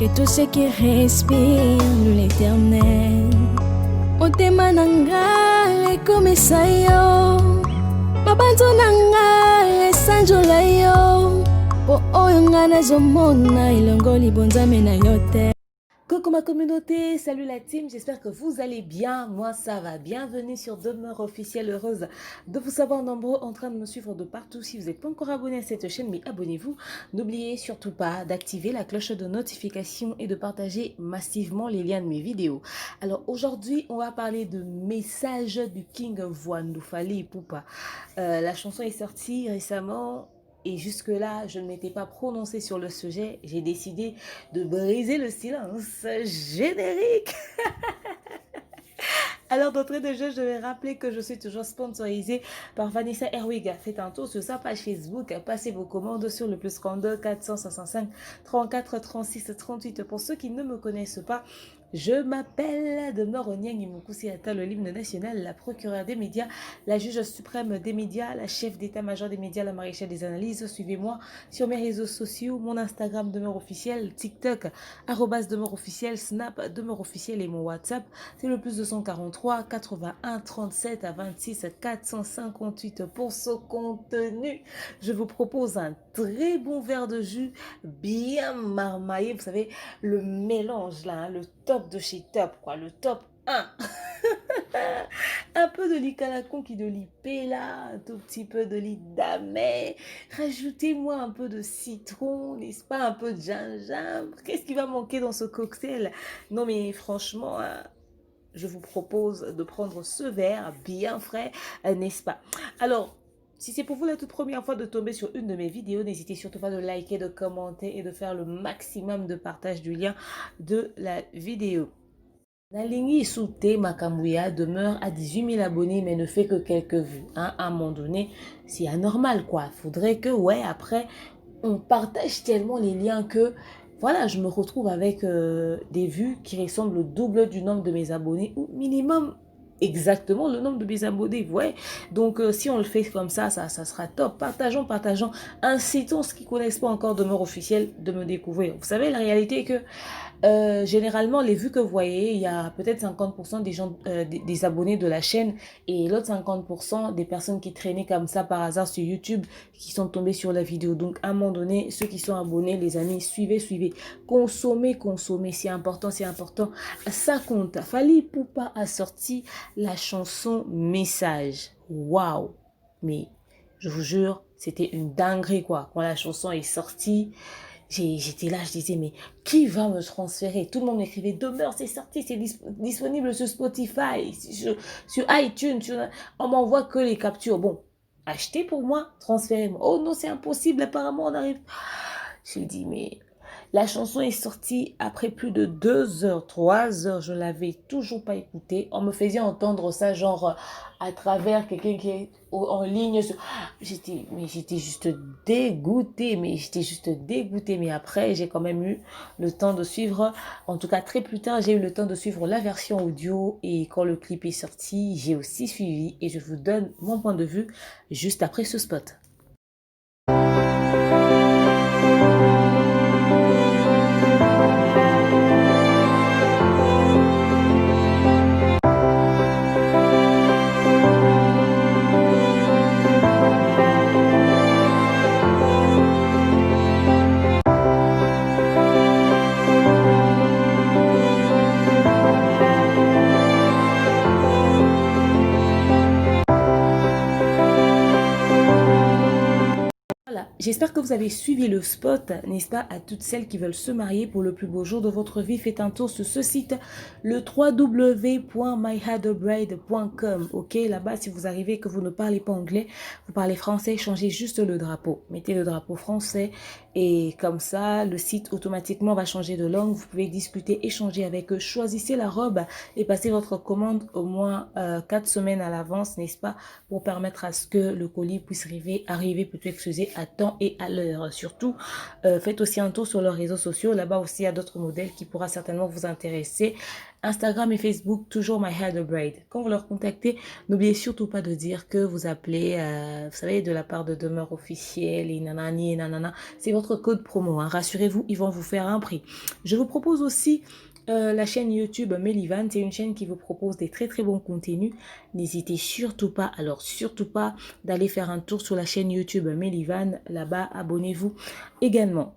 que tout ce qui respire loue l'éternel. Motema nanga ekomisa yo, mabanzo nanga esanjola yo, po oyo nga nazomona elongo libonzame na yo te. Coucou ma communauté, salut la team, j'espère que vous allez bien, moi ça va. Bienvenue sur Demeure Officielle, heureuse de vous savoir nombreux en train de me suivre de partout. Si vous n'êtes pas encore abonné à cette chaîne, mais abonnez-vous. N'oubliez surtout pas d'activer la cloche de notification et de partager massivement les liens de mes vidéos. Alors aujourd'hui, on va parler de Message du King Voandou Fally Ipupa. La chanson est sortie récemment. Et jusque-là, je ne m'étais pas prononcée sur le sujet. J'ai décidé de briser le silence générique. Alors d'entrée de jeu, je vais rappeler que je suis toujours sponsorisée par Vanessa Herwig. Faites un tour sur sa page Facebook. Passez vos commandes sur le plus 32 465 34 36 38. Pour ceux qui ne me connaissent pas, je m'appelle Demeure Onyang Imokusiata, le l'hymne national, la procureure des médias, la juge suprême des médias, la chef d'état-major des médias, la maréchale des analyses. Suivez-moi sur mes réseaux sociaux, mon Instagram Demeure Officiel, TikTok, Demeure Officiel, Snap Demeure Officiel et mon WhatsApp. C'est le plus 243 81 37 à 26 458. Pour ce contenu, je vous propose un très bon verre de jus bien marmaillé. Vous savez, le mélange là, le top de chez top, quoi, le top 1. Un peu de lit calaconqui, de lit péla, un tout petit peu de lit d'amer. Rajoutez-moi un peu de citron, n'est-ce pas, un peu de gingembre. Qu'est-ce qui va manquer dans ce cocktail? Non mais franchement, je vous propose de prendre ce verre bien frais, n'est-ce pas? Alors, si c'est pour vous la toute première fois de tomber sur une de mes vidéos, n'hésitez surtout pas de liker, de commenter et de faire le maximum de partage du lien de la vidéo. Nalingi Souté Makamouya demeure à 18 000 abonnés mais ne fait que quelques vues. Hein. À un moment donné, c'est anormal quoi. Faudrait que, ouais, après, on partage tellement les liens que, voilà, je me retrouve avec des vues qui ressemblent au double du nombre de mes abonnés ou minimum exactement le nombre de mes abonnés, ouais. Donc si on le fait comme ça sera top. Partageons, incitons ceux qui ne connaissent pas encore Demeure Officielle de me découvrir. Vous savez, la réalité est que généralement, les vues que vous voyez, il y a peut-être 50% des gens, des abonnés de la chaîne et l'autre 50% des personnes qui traînaient comme ça par hasard sur YouTube qui sont tombées sur la vidéo. Donc, à un moment donné, ceux qui sont abonnés, les amis, suivez. Consommez, c'est important. Ça compte. Fally Ipupa a sorti la chanson Message. Waouh! Mais, je vous jure, c'était une dinguerie, quoi. Quand la chanson est sortie, j'étais là, je disais, mais qui va me transférer? Tout le monde m'écrivait, Demeure, c'est sorti, c'est disponible sur Spotify, sur iTunes, on m'envoie que les captures. Bon, achetez pour moi, transférez-moi. Oh non, c'est impossible, apparemment, on arrive. J'ai dit, mais la chanson est sortie après plus de 2 heures, 3 heures, je l'avais toujours pas écoutée. On me faisait entendre ça genre à travers quelqu'un qui est en ligne. J'étais juste dégoûtée, mais après j'ai quand même eu le temps de suivre, en tout cas très plus tard, j'ai eu le temps de suivre la version audio et quand le clip est sorti, j'ai aussi suivi et je vous donne mon point de vue juste après ce spot. J'espère que vous avez suivi le spot, n'est-ce pas, à toutes celles qui veulent se marier pour le plus beau jour de votre vie. Faites un tour sur ce site, le www.myhadobride.com. Ok, là-bas, si vous arrivez et que vous ne parlez pas anglais, vous parlez français, changez juste le drapeau. Mettez le drapeau français et comme ça, le site automatiquement va changer de langue. Vous pouvez discuter, échanger avec eux. Choisissez la robe et passez votre commande au moins 4 semaines à l'avance, n'est-ce pas, pour permettre à ce que le colis puisse arriver plutôt excusez, à temps et et à l'heure. Surtout, faites aussi un tour sur leurs réseaux sociaux. Là-bas aussi, il y a d'autres modèles qui pourra certainement vous intéresser. Instagram et Facebook, toujours My Hair The Braid. Quand vous leur contactez, n'oubliez surtout pas de dire que vous appelez, vous savez, de la part de Demeure Officielle et nanani et nanana. C'est votre code promo, hein. Rassurez-vous, ils vont vous faire un prix. Je vous propose aussi la chaîne YouTube Melivan. C'est une chaîne qui vous propose des très très bons contenus. N'hésitez surtout pas, alors surtout pas, d'aller faire un tour sur la chaîne YouTube Melivan. Là-bas, abonnez-vous également.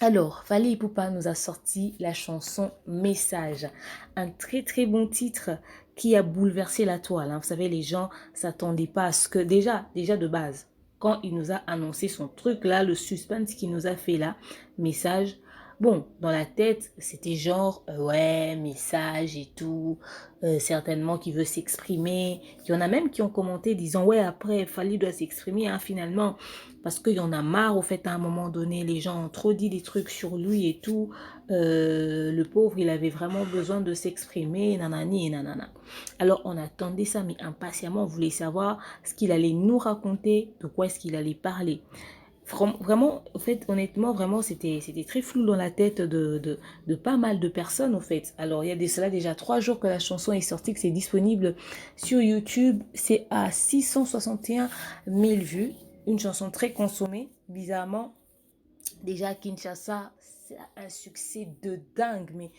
Alors, Fally Ipupa nous a sorti la chanson Message, un très très bon titre qui a bouleversé la toile, hein. Vous savez, les gens s'attendaient pas à ce que, déjà de base, quand il nous a annoncé son truc là, le suspense qu'il nous a fait là, Message, bon, dans la tête, c'était genre, ouais, message et tout, certainement qu'il veut s'exprimer. Il y en a même qui ont commenté disant, ouais, après, Fally doit s'exprimer, hein, finalement, parce qu'il y en a marre, au fait, à un moment donné, les gens ont trop dit des trucs sur lui et tout. Le pauvre, il avait vraiment besoin de s'exprimer, nanani et nanana. Alors, on attendait ça, mais impatiemment, on voulait savoir ce qu'il allait nous raconter, de quoi est-ce qu'il allait parler. Vraiment, en fait, honnêtement, vraiment, c'était très flou dans la tête de pas mal de personnes, en fait. Alors, il y a cela déjà 3 jours que la chanson est sortie, que c'est disponible sur YouTube. C'est à 661 000 vues. Une chanson très consommée, bizarrement. Déjà, Kinshasa, c'est un succès de dingue, mais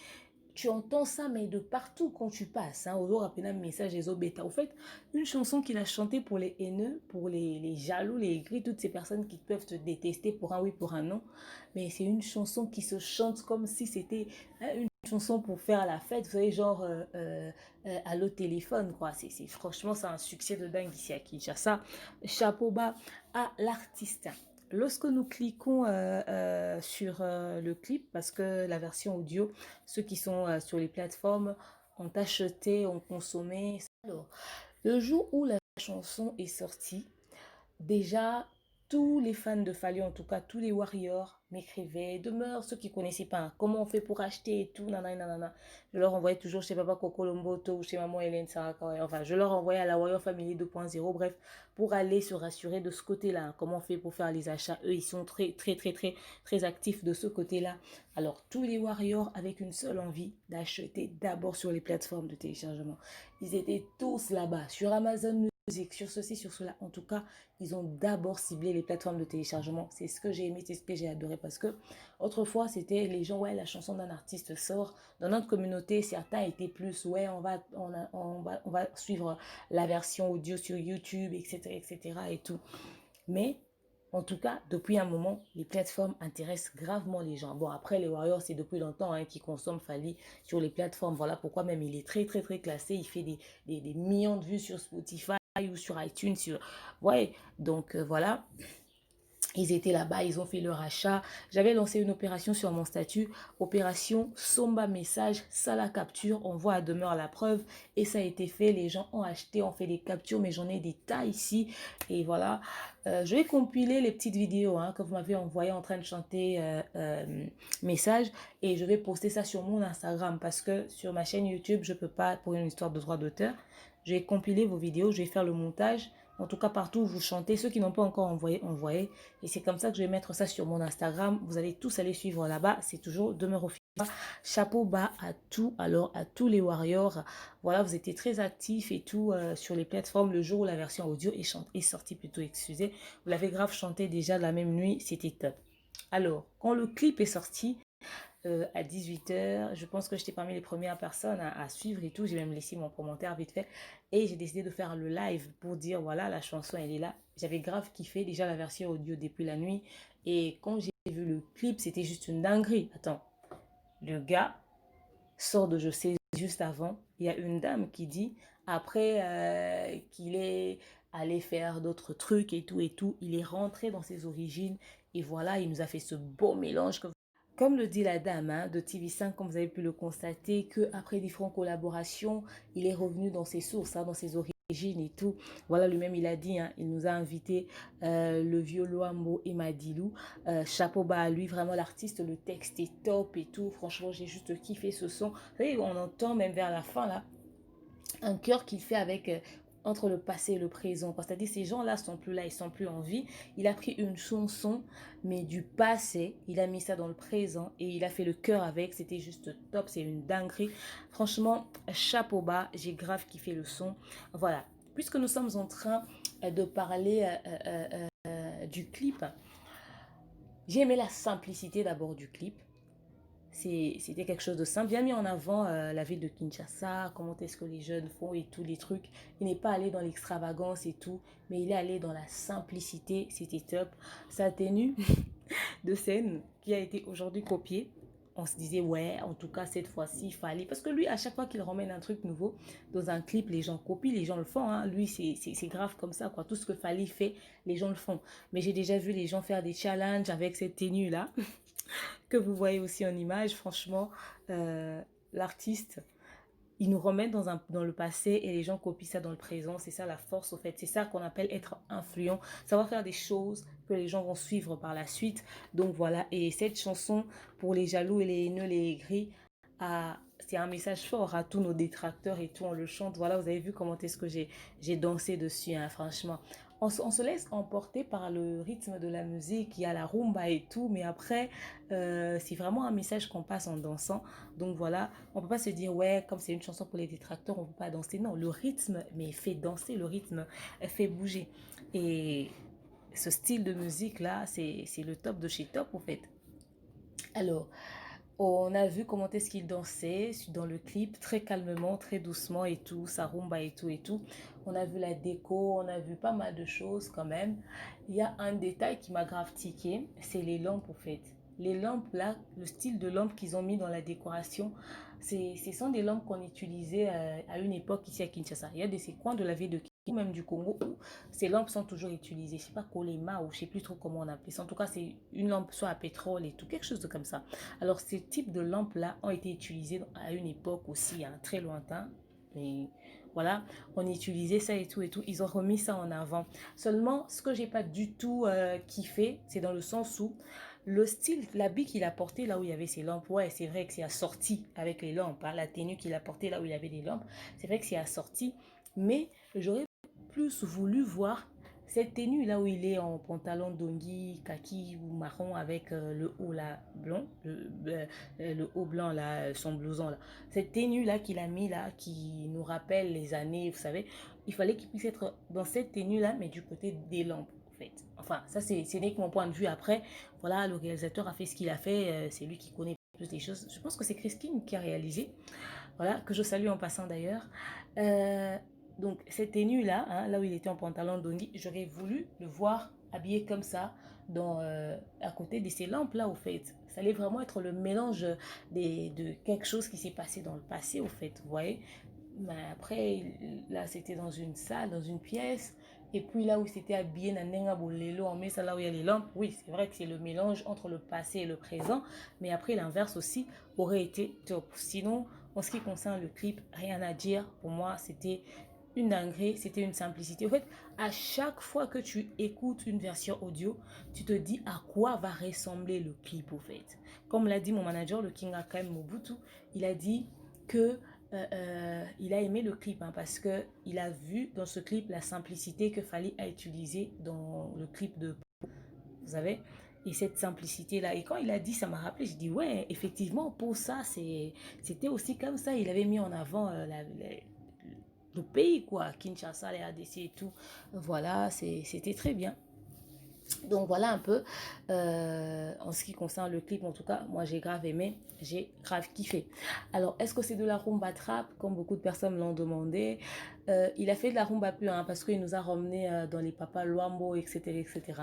tu entends ça, mais de partout quand tu passes. Hein, au rappeler un message des bêta. Au fait, une chanson qu'il a chantée pour les haineux, pour les jaloux, les aigris, toutes ces personnes qui peuvent te détester pour un oui, pour un non. Mais c'est une chanson qui se chante comme si c'était une chanson pour faire la fête. Vous savez, genre à l'au téléphone, quoi. Franchement, c'est un succès de dingue ici à Kinshasa. Chapeau bas à l'artiste. Lorsque nous cliquons sur le clip, parce que la version audio, ceux qui sont sur les plateformes ont acheté, ont consommé. Alors, le jour où la chanson est sortie, déjà, tous les fans de Fally, en tout cas tous les warriors, m'écrivaient, demeure ceux qui ne connaissaient pas, hein, comment on fait pour acheter et tout, nanana, nanana. Je leur envoyais toujours chez Papa Coco Lomboto ou chez Maman Hélène Sarakawa. Enfin, je leur envoyais à la Warrior Family 2.0, bref, pour aller se rassurer de ce côté-là, hein, comment on fait pour faire les achats. Eux, ils sont très, très, très, très, très actifs de ce côté-là. Alors, tous les warriors avec une seule envie d'acheter d'abord sur les plateformes de téléchargement. Ils étaient tous là-bas, sur Amazon Music, sur ceci, sur cela. En tout cas, ils ont d'abord ciblé les plateformes de téléchargement. C'est ce que j'ai aimé, c'est ce que j'ai adoré parce que autrefois, c'était les gens, ouais, la chanson d'un artiste sort. Dans notre communauté, certains étaient plus, ouais, on va suivre la version audio sur YouTube, etc., etc. et tout. Mais en tout cas, depuis un moment, les plateformes intéressent gravement les gens. Bon, après, les Warriors, c'est depuis longtemps hein, qu'ils consomment Fally sur les plateformes. Voilà pourquoi même il est très, très, très classé. Il fait des millions de vues sur Spotify ou sur iTunes. Ouais, donc voilà. Ils étaient là-bas, ils ont fait leur achat. J'avais lancé une opération sur mon statut. Opération Somba Message, ça la capture. On voit à demeure la preuve. Et ça a été fait. Les gens ont acheté, ont fait des captures. Mais j'en ai des tas ici. Et voilà. Je vais compiler les petites vidéos hein, que vous m'avez envoyées en train de chanter Message. Et je vais poster ça sur mon Instagram. Parce que sur ma chaîne YouTube, je ne peux pas, pour une histoire de droit d'auteur. Je vais compiler vos vidéos. Je vais faire le montage. En tout cas, partout où vous chantez, ceux qui n'ont pas encore envoyé. Et c'est comme ça que je vais mettre ça sur mon Instagram. Vous allez tous aller suivre là-bas. C'est toujours Demeure Officielle. Chapeau bas à tout, alors à tous les warriors. Voilà, vous étiez très actifs et tout sur les plateformes le jour où la version audio est sortie, plutôt, excusez. Vous l'avez grave chanté déjà la même nuit. C'était top. Alors, quand le clip est sorti, à 18h. Je pense que j'étais parmi les premières personnes à suivre et tout. J'ai même laissé mon commentaire vite fait. Et j'ai décidé de faire le live pour dire, voilà, la chanson, elle est là. J'avais grave kiffé déjà la version audio depuis la nuit. Et quand j'ai vu le clip, c'était juste une dinguerie. Attends, le gars sort de Je sais juste avant. Il y a une dame qui dit, après qu'il est allé faire d'autres trucs et tout, il est rentré dans ses origines. Et voilà, il nous a fait ce beau mélange que comme le dit la dame hein, de TV5, comme vous avez pu le constater, qu'après différentes collaborations, il est revenu dans ses sources, hein, dans ses origines et tout. Voilà, lui-même, il a dit, hein, il nous a invité le vieux Loambo et Madilou. Chapeau bas à lui, vraiment l'artiste, le texte est top et tout. Franchement, j'ai juste kiffé ce son. Vous savez, on entend même vers la fin, là, un chœur qu'il fait avec... entre le passé et le présent. C'est-à-dire, ces gens-là sont plus là, ils sont plus en vie. Il a pris une chanson, mais du passé, il a mis ça dans le présent et il a fait le cœur avec. C'était juste top, c'est une dinguerie. Franchement, chapeau bas, j'ai grave kiffé le son. Voilà, puisque nous sommes en train de parler du clip, j'ai aimé la simplicité d'abord du clip. C'était quelque chose de simple, bien mis en avant la ville de Kinshasa, comment est-ce que les jeunes font et tous les trucs. Il n'est pas allé dans l'extravagance et tout, mais il est allé dans la simplicité, c'était top. Sa tenue de scène qui a été aujourd'hui copiée, on se disait ouais, en tout cas cette fois-ci il fallait, parce que lui à chaque fois qu'il ramène un truc nouveau dans un clip, les gens copient, les gens le font, hein. Lui c'est grave comme ça quoi, tout ce que Fally fait, les gens le font. Mais j'ai déjà vu les gens faire des challenges avec cette tenue là que vous voyez aussi en image. Franchement, l'artiste, il nous remet dans le passé et les gens copient ça dans le présent. C'est ça la force, au fait. C'est ça qu'on appelle être influent. Savoir faire des choses que les gens vont suivre par la suite. Donc voilà. Et cette chanson, pour les jaloux et les haineux, les aigris, c'est un message fort à tous nos détracteurs et tout. On le chante. Voilà, vous avez vu comment est-ce que j'ai dansé dessus, hein, franchement. On se laisse emporter par le rythme de la musique, il y a la rumba et tout, mais après, c'est vraiment un message qu'on passe en dansant. Donc voilà, on ne peut pas se dire, ouais, comme c'est une chanson pour les détracteurs, on ne peut pas danser. Non, le rythme, mais fait danser, le rythme fait bouger. Et ce style de musique-là, c'est le top de chez top, en fait. Alors, on a vu comment est-ce qu'il dansait dans le clip, très calmement, très doucement et tout, sa rumba et tout et tout. On a vu la déco, on a vu pas mal de choses quand même. Il y a un détail qui m'a grave tiqué, c'est les lampes en fait. Les lampes là, le style de lampes qu'ils ont mis dans la décoration, ce sont des lampes qu'on utilisait à une époque ici à Kinshasa. Il y a des coins de la ville de Kinshasa, même du Congo, où ces lampes sont toujours utilisées. Je ne sais pas, Kolema ou je ne sais plus trop comment on appelle ça. En tout cas, c'est une lampe soit à pétrole et tout, quelque chose de comme ça. Alors, ces types de lampes-là ont été utilisés à une époque aussi, hein, très lointain. Mais voilà, on utilisait ça et tout et tout. Ils ont remis ça en avant. Seulement, ce que j'ai pas du tout kiffé, c'est dans le sens où le style, l'habit qu'il a porté là où il y avait ces lampes, ouais, c'est vrai que c'est assorti avec les lampes. Hein, la tenue qu'il a portée là où il y avait des lampes, c'est vrai que c'est assorti. Mais j'aurais plus voulu voir cette tenue là où il est en pantalon dongi, kaki ou marron avec le haut là blanc, le haut blanc là, son blouson là. Cette tenue là qu'il a mis là, qui nous rappelle les années, vous savez, il fallait qu'il puisse être dans cette tenue là, mais du côté des lampes. En fait. Enfin, ça c'est n'est que mon point de vue. Après, voilà, le réalisateur a fait ce qu'il a fait, c'est lui qui connaît plus les choses. Je pense que c'est Christine qui a réalisé, voilà, que je salue en passant d'ailleurs. Donc, cette tenue-là, hein, là où il était en pantalon dongi, j'aurais voulu le voir habillé comme ça, à côté de ces lampes-là, au fait. Ça allait vraiment être le mélange de quelque chose qui s'est passé dans le passé, au fait, vous voyez. Mais après, là, c'était dans une salle, dans une pièce. Et puis là où c'était habillé, on met ça là où il y a les lampes. Oui, c'est vrai que c'est le mélange entre le passé et le présent. Mais après, l'inverse aussi aurait été top. Sinon, en ce qui concerne le clip, rien à dire. Pour moi, c'était une dinguerie, c'était une simplicité. En fait, à chaque fois que tu écoutes une version audio, tu te dis à quoi va ressembler le clip, au fait. Comme l'a dit mon manager, le King Akam Mobutu, il a dit que il a aimé le clip, hein, parce qu'il a vu dans ce clip la simplicité que Fally a utilisée dans le clip de... Vous savez, et cette simplicité-là. Et quand il a dit, ça m'a rappelé, j'ai dit, ouais, effectivement, pour ça, c'était aussi comme ça. Il avait mis en avant le pays, quoi, Kinshasa, les ADC et tout. Voilà, c'était très bien. Donc voilà un peu en ce qui concerne le clip. En tout cas, moi j'ai grave aimé, j'ai grave kiffé. Alors, est-ce que c'est de la rumba trap comme beaucoup de personnes l'ont demandé? Il a fait de la rumba pure, hein, parce qu'il nous a ramené dans les papas Luambo, etc., etc.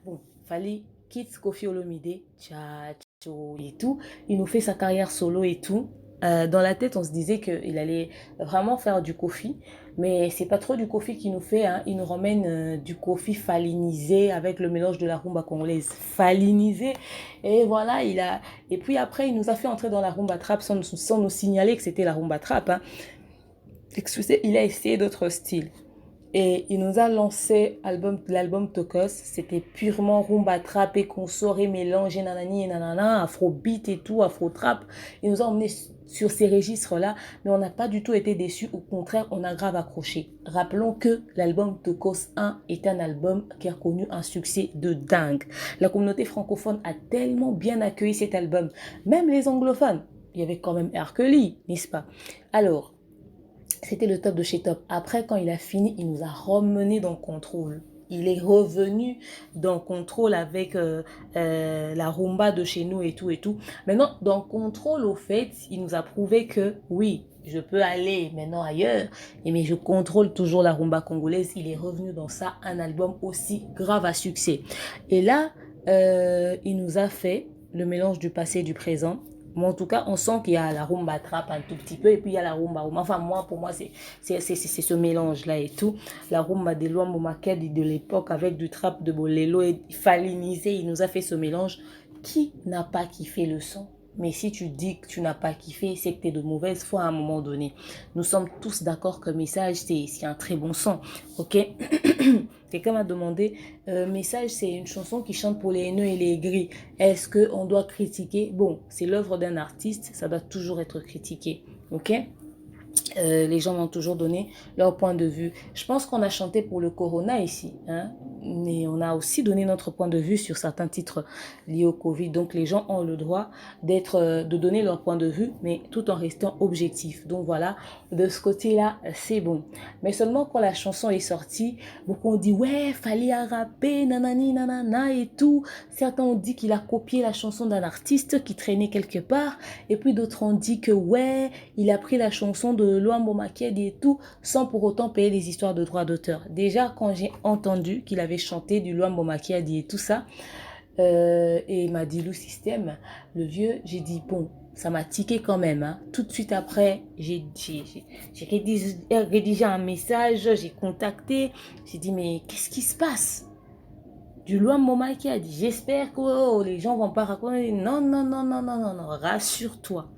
Bon, Fally quitte Koffi Olomide, tcha et tout. Il nous fait sa carrière solo et tout. Dans la tête, on se disait qu'il allait vraiment faire du Koffi, mais c'est pas trop du Koffi qu'il nous fait, hein. Il nous ramène du Koffi fallinisé avec le mélange de la rumba congolaise fallinisé, et voilà, et puis après il nous a fait entrer dans la rumba trap sans nous signaler que c'était la rumba trap, hein. Excusez, il a essayé d'autres styles. Et il nous a lancé l'album Tokos. C'était purement rumba trap et consort et mélange et nanani et nanana, afrobeat et tout, afro trap. Il nous a emmené sur ces registres-là, mais on n'a pas du tout été déçus. Au contraire, on a grave accroché. Rappelons que l'album Tokos 1 est un album qui a connu un succès de dingue. La communauté francophone a tellement bien accueilli cet album. Même les anglophones. Il y avait quand même R. Kelly, n'est-ce pas? Alors, c'était le top de chez top. Après, quand il a fini, il nous a ramené dans Contrôle. Il est revenu dans Contrôle avec la rumba de chez nous et tout et tout. Maintenant, dans Contrôle, au fait, il nous a prouvé que oui, je peux aller maintenant ailleurs, mais je contrôle toujours la rumba congolaise. Il est revenu dans ça, un album aussi grave à succès. Et là, il nous a fait le mélange du passé et du présent. Mais en tout cas, on sent qu'il y a la rumba trap un tout petit peu et puis il y a la rumba. Enfin, pour moi, c'est ce mélange-là et tout. La rumba de Luambo Makedi de l'époque avec du trap de Bolelo et Falinisé, il nous a fait ce mélange. Qui n'a pas kiffé le son? Mais si tu dis que tu n'as pas kiffé, c'est que tu es de mauvaise foi à un moment donné. Nous sommes tous d'accord que Message, c'est un très bon son. Ok? Quelqu'un m'a demandé, Message, c'est une chanson qui chante pour les haineux et les gris. Est-ce qu'on doit critiquer? Bon, c'est l'œuvre d'un artiste, ça doit toujours être critiqué. Ok? Les gens m'ont toujours donné leur point de vue. Je pense qu'on a chanté pour le corona ici, hein, mais on a aussi donné notre point de vue sur certains titres liés au Covid. Donc les gens ont le droit de donner leur point de vue, mais tout en restant objectif. Donc voilà, de ce côté-là, c'est bon. Mais seulement quand la chanson est sortie, beaucoup ont dit ouais, fallait rapper, nanani, nanana et tout. Certains ont dit qu'il a copié la chanson d'un artiste qui traînait quelque part, et puis d'autres ont dit que ouais, il a pris la chanson de Luambo Makedi et tout, sans pour autant payer les histoires de droits d'auteur. Déjà, quand j'ai entendu qu'il avait chanté du Luambo Makedi et tout ça, et Madilou System, le vieux, j'ai dit, bon, ça m'a tiqué quand même. Hein. Tout de suite après, j'ai rédigé un message, j'ai contacté, j'ai dit, mais qu'est-ce qui se passe? Du Luambo Makedi, j'espère que les gens vont pas raconter. Non, non, non, non, non, non, non, rassure-toi.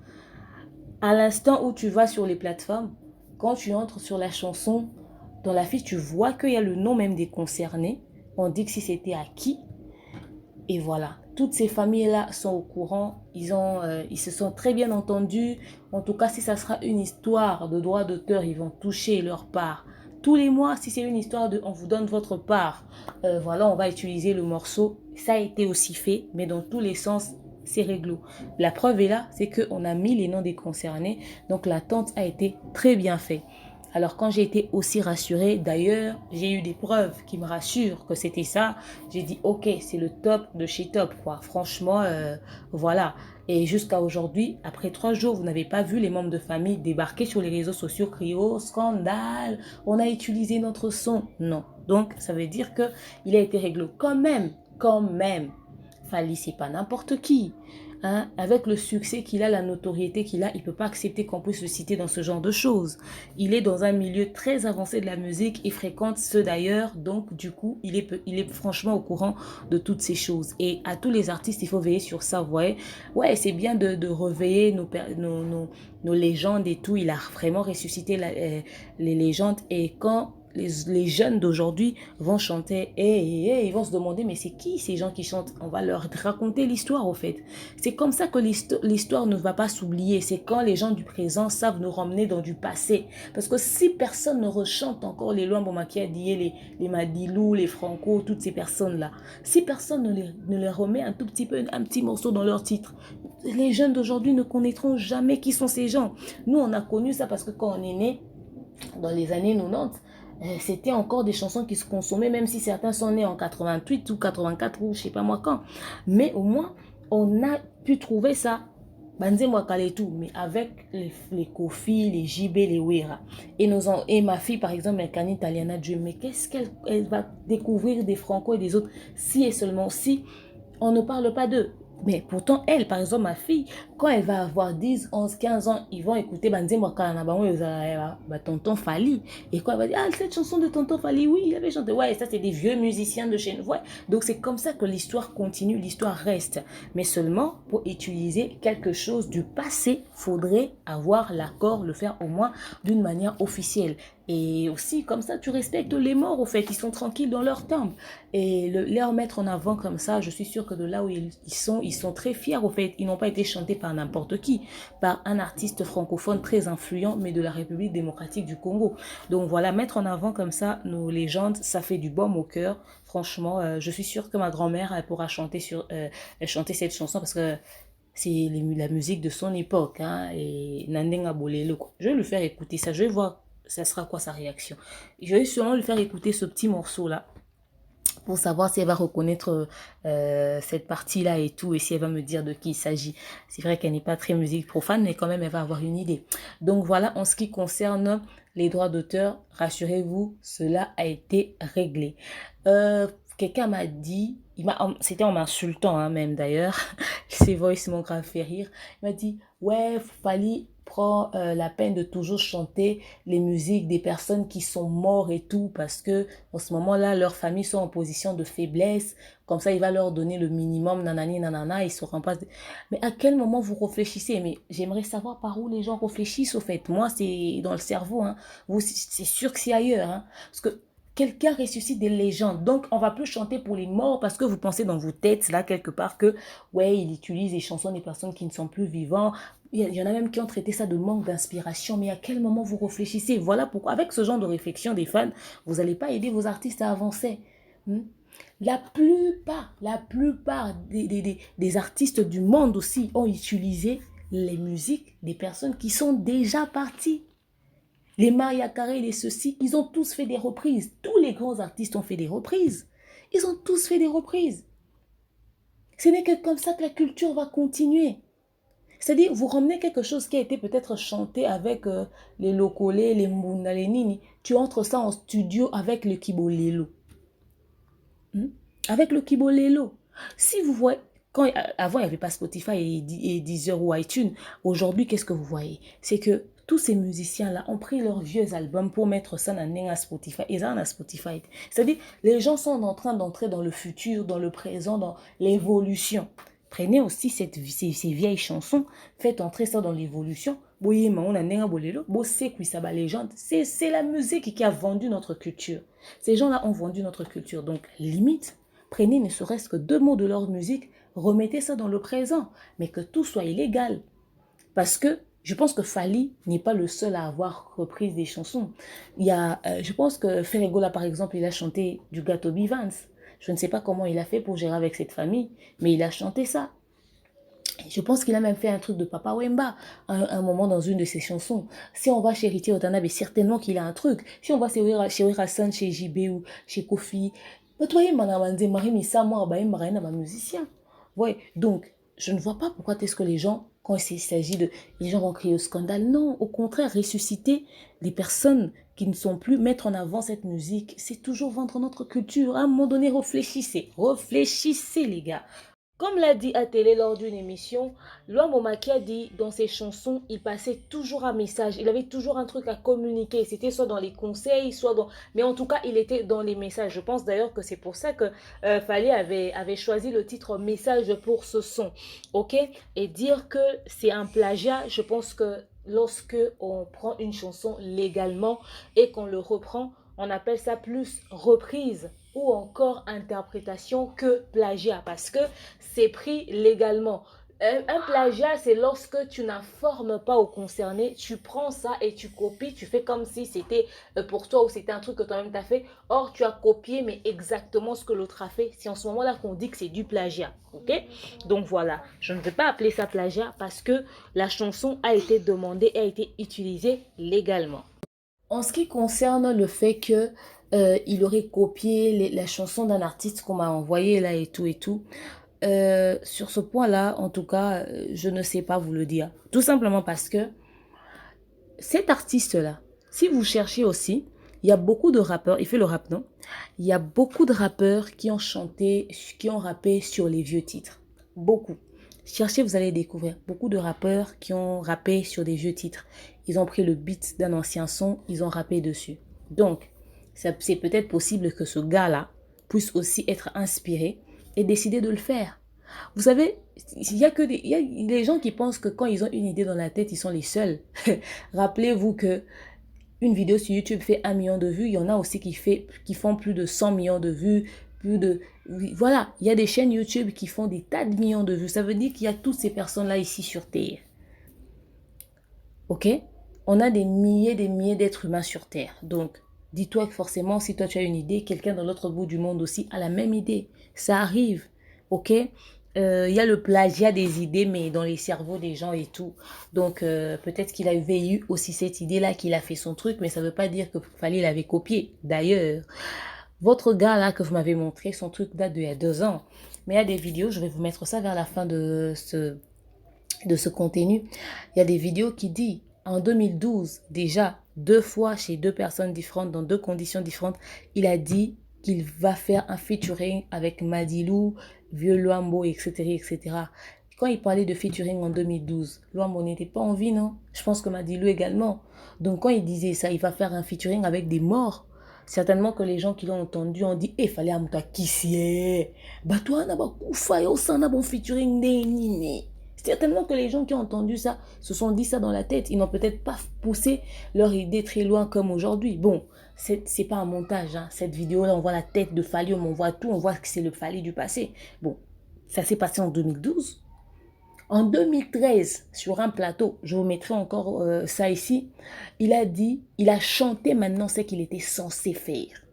À l'instant où tu vas sur les plateformes, quand tu entres sur la chanson, dans la fiche, tu vois qu'il y a le nom même des concernés. On dit que si c'était à qui. Et voilà, toutes ces familles-là sont au courant. Ils se sont très bien entendus. En tout cas, si ça sera une histoire de droit d'auteur, ils vont toucher leur part. Tous les mois, si c'est une histoire de on vous donne votre part, voilà, on va utiliser le morceau. Ça a été aussi fait, mais dans tous les sens, c'est réglo. La preuve est là, c'est qu'on a mis les noms des concernés. Donc l'attente a été très bien faite. Alors quand j'ai été aussi rassurée, d'ailleurs, j'ai eu des preuves qui me rassurent que c'était ça. J'ai dit, ok, c'est le top de chez top, quoi. Franchement, voilà. Et jusqu'à aujourd'hui, après 3 jours, vous n'avez pas vu les membres de famille débarquer sur les réseaux sociaux, crier, oh, scandale, on a utilisé notre son. Non. Donc, ça veut dire qu'il a été réglo. Quand même. Fally, c'est pas n'importe qui. Hein? Avec le succès qu'il a, la notoriété qu'il a, il ne peut pas accepter qu'on puisse le citer dans ce genre de choses. Il est dans un milieu très avancé de la musique et fréquente ceux d'ailleurs. Donc, du coup, il est franchement au courant de toutes ces choses. Et à tous les artistes, il faut veiller sur ça, vous voyez. Ouais, c'est bien de réveiller nos légendes et tout. Il a vraiment ressuscité les légendes. Et quand les jeunes d'aujourd'hui vont chanter et ils vont se demander mais c'est qui ces gens qui chantent? On va leur raconter l'histoire au fait. C'est comme ça que l'histoire ne va pas s'oublier. C'est quand les gens du présent savent nous ramener dans du passé. Parce que si personne ne rechante encore les Luambo Makedi, les Madilou, les Franco, toutes ces personnes-là, si personne ne les remet un tout petit peu, un petit morceau dans leur titre, les jeunes d'aujourd'hui ne connaîtront jamais qui sont ces gens. Nous, on a connu ça parce que quand on est né, dans les années 90, c'était encore des chansons qui se consommaient, même si certains sont nés en 88 ou 84 ou je sais pas moi quand. Mais au moins, on a pu trouver ça. Banze Mwakale et tout, mais avec les Kofi, les JB, les Wera. Et ma fille, par exemple, Melkani Taliana Dieu, mais qu'est-ce qu'elle va découvrir des Franco et des autres si et seulement si on ne parle pas d'eux? Mais pourtant, elle, par exemple, ma fille, quand elle va avoir 10, 11, 15 ans, ils vont écouter Banze Mwakala Tonton Fally. Et quand elle va dire, ah, cette chanson de Tonton Fally, oui, il avait chanté. Ouais, ça, c'est des vieux musiciens de chez nous. Ouais. Donc, c'est comme ça que l'histoire continue, l'histoire reste. Mais seulement, pour utiliser quelque chose du passé, faudrait avoir l'accord, le faire au moins d'une manière officielle. Et aussi, comme ça, tu respectes les morts, au fait. Ils sont tranquilles dans leur tombe. Et les remettre en avant comme ça, je suis sûre que de là où ils sont très fiers, au fait. Ils n'ont pas été chantés par n'importe qui, par un artiste francophone très influent, mais de la République démocratique du Congo. Donc voilà, mettre en avant comme ça nos légendes, ça fait du baume au cœur. Franchement, je suis sûre que ma grand-mère, elle pourra chanter cette chanson parce que c'est la musique de son époque, hein, et Nandenga Bolelo, quoi. Je vais lui faire écouter ça, je vais voir ça sera quoi sa réaction. Je vais sûrement lui faire écouter ce petit morceau-là pour savoir si elle va reconnaître cette partie-là et tout, et si elle va me dire de qui il s'agit. C'est vrai qu'elle n'est pas très musique profane, mais quand même, elle va avoir une idée. Donc voilà, en ce qui concerne les droits d'auteur, rassurez-vous, cela a été réglé. Quelqu'un m'a dit, c'était en m'insultant hein, même d'ailleurs, ses voix m'ont grave fait rire, il m'a dit, ouais, Fally prend la peine de toujours chanter les musiques des personnes qui sont mortes et tout, parce que en ce moment-là, leurs familles sont en position de faiblesse, comme ça il va leur donner le minimum, nanani, nanana, ils seront pas... Mais à quel moment vous réfléchissez? Mais j'aimerais savoir par où les gens réfléchissent au fait. Moi, c'est dans le cerveau, hein. Vous, c'est sûr que c'est ailleurs, hein. Parce que quelqu'un ressuscite des légendes. Donc, on va plus chanter pour les morts parce que vous pensez dans vos têtes, là, quelque part, que, ouais, il utilise les chansons des personnes qui ne sont plus vivantes. Il y en a même qui ont traité ça de manque d'inspiration. Mais à quel moment vous réfléchissez? Voilà pourquoi, avec ce genre de réflexion des fans, vous n'allez pas aider vos artistes à avancer. La plupart des artistes du monde aussi ont utilisé les musiques des personnes qui sont déjà parties. Les Maria Carey, les ceux-ci, ils ont tous fait des reprises. Tous les grands artistes ont fait des reprises. Ils ont tous fait des reprises. Ce n'est que comme ça que la culture va continuer. C'est-à-dire, vous ramenez quelque chose qui a été peut-être chanté avec les lokolé, les mbunda, les nini. Tu entres ça en studio avec le kibolelo. Avec le kibolelo. Si vous voyez, avant il n'y avait pas Spotify et Deezer ou iTunes, aujourd'hui qu'est-ce que vous voyez? C'est que tous ces musiciens-là ont pris leurs vieux albums pour mettre ça dans Spotify. Ils ont Spotify. C'est-à-dire, les gens sont en train d'entrer dans le futur, dans le présent, dans l'évolution. Prenez aussi ces vieilles chansons, faites entrer ça dans l'évolution. C'est la musique qui a vendu notre culture. Ces gens-là ont vendu notre culture. Donc, limite, prenez ne serait-ce que 2 mots de leur musique, remettez ça dans le présent, mais que tout soit illégal. Parce que je pense que Fally n'est pas le seul à avoir repris des chansons. Il y a, je pense que Ferregola, par exemple, il a chanté du Gâteau Bivans. Je ne sais pas comment il a fait pour gérer avec cette famille, mais il a chanté ça. Je pense qu'il a même fait un truc de Papa Wemba un moment dans une de ses chansons. Si on va chez Riti Otanabe, certainement qu'il a un truc. Si on va chez Hassan, chez JB ou chez Kofi, musicien. Ouais, donc, je ne vois pas pourquoi est-ce que les gens, quand il s'agit de... Les gens vont crier au scandale. Non, au contraire, ressusciter les personnes qui ne sont plus, mettre en avant cette musique, c'est toujours vendre notre culture. À un moment donné, réfléchissez. Réfléchissez, les gars. Comme l'a dit Atélé lors d'une émission, Loi Momaki a dit dans ses chansons, il passait toujours un message. Il avait toujours un truc à communiquer. C'était soit dans les conseils, soit dans... Mais en tout cas, il était dans les messages. Je pense d'ailleurs que c'est pour ça que Fally avait choisi le titre Message pour ce son. Ok? Et dire que c'est un plagiat, je pense que lorsque on prend une chanson légalement et qu'on le reprend, on appelle ça plus reprise ou encore interprétation que plagiat parce que c'est pris légalement. Un plagiat, c'est lorsque tu n'informes pas au concerné, tu prends ça et tu copies, tu fais comme si c'était pour toi ou c'était un truc que toi-même t'as fait. Or, tu as copié, mais exactement ce que l'autre a fait. C'est en ce moment-là qu'on dit que c'est du plagiat. Ok? Donc voilà, je ne vais pas appeler ça plagiat parce que la chanson a été demandée et a été utilisée légalement. En ce qui concerne le fait que il aurait copié la chanson d'un artiste qu'on m'a envoyé là et tout, sur ce point-là, en tout cas, je ne sais pas vous le dire. Tout simplement parce que cet artiste-là, si vous cherchez aussi, il y a beaucoup de rappeurs, il fait le rap, non? Il y a beaucoup de rappeurs qui ont chanté, qui ont rappé sur les vieux titres. Beaucoup. Cherchez, vous allez découvrir beaucoup de rappeurs qui ont rappé sur des vieux titres. Ils ont pris le beat d'un ancien son, ils ont rappé dessus. Donc, c'est peut-être possible que ce gars-là puisse aussi être inspiré et décider de le faire. Vous savez, il y a des gens qui pensent que quand ils ont une idée dans la tête, ils sont les seuls. Rappelez-vous que une vidéo sur YouTube fait 1 million de vues, il y en a aussi qui font plus de 100 millions de vues, Voilà, il y a des chaînes YouTube qui font des tas de millions de vues. Ça veut dire qu'il y a toutes ces personnes-là ici sur Terre. Ok? On a des milliers d'êtres humains sur Terre. Donc, dis-toi que forcément, si toi tu as une idée, quelqu'un dans l'autre bout du monde aussi a la même idée. Ça arrive. Ok? Y a le plagiat des idées, mais dans les cerveaux des gens et tout. Donc, peut-être qu'il avait eu aussi cette idée-là, qu'il a fait son truc, mais ça ne veut pas dire que Fally l'avait copié. D'ailleurs, votre gars là que vous m'avez montré, son truc date d'il y a 2 ans. Mais il y a des vidéos, je vais vous mettre ça vers la fin de ce contenu. Il y a des vidéos qui disent, en 2012, déjà, 2 fois chez 2 personnes différentes, dans 2 conditions différentes, il a dit qu'il va faire un featuring avec Madilou, Vieux Luambo, etc., etc. Quand il parlait de featuring en 2012, Luambo n'était pas en vie, non? Je pense que Madilou également. Donc quand il disait ça, il va faire un featuring avec des morts. Certainement que les gens qui l'ont entendu ont dit, il fallait amouta qui bah toi, n'a pas koufa, yo, ça n'a bon featuring, né. Certainement que les gens qui ont entendu ça se sont dit ça dans la tête. Ils n'ont peut-être pas poussé leur idée très loin comme aujourd'hui. Bon, c'est pas un montage. Hein. Cette vidéo-là, on voit la tête de Fally, on voit tout, on voit que c'est le Fally du passé. Bon, ça s'est passé en 2012. En 2013, sur un plateau, je vous mettrai encore ça ici, il a chanté maintenant ce qu'il était censé faire.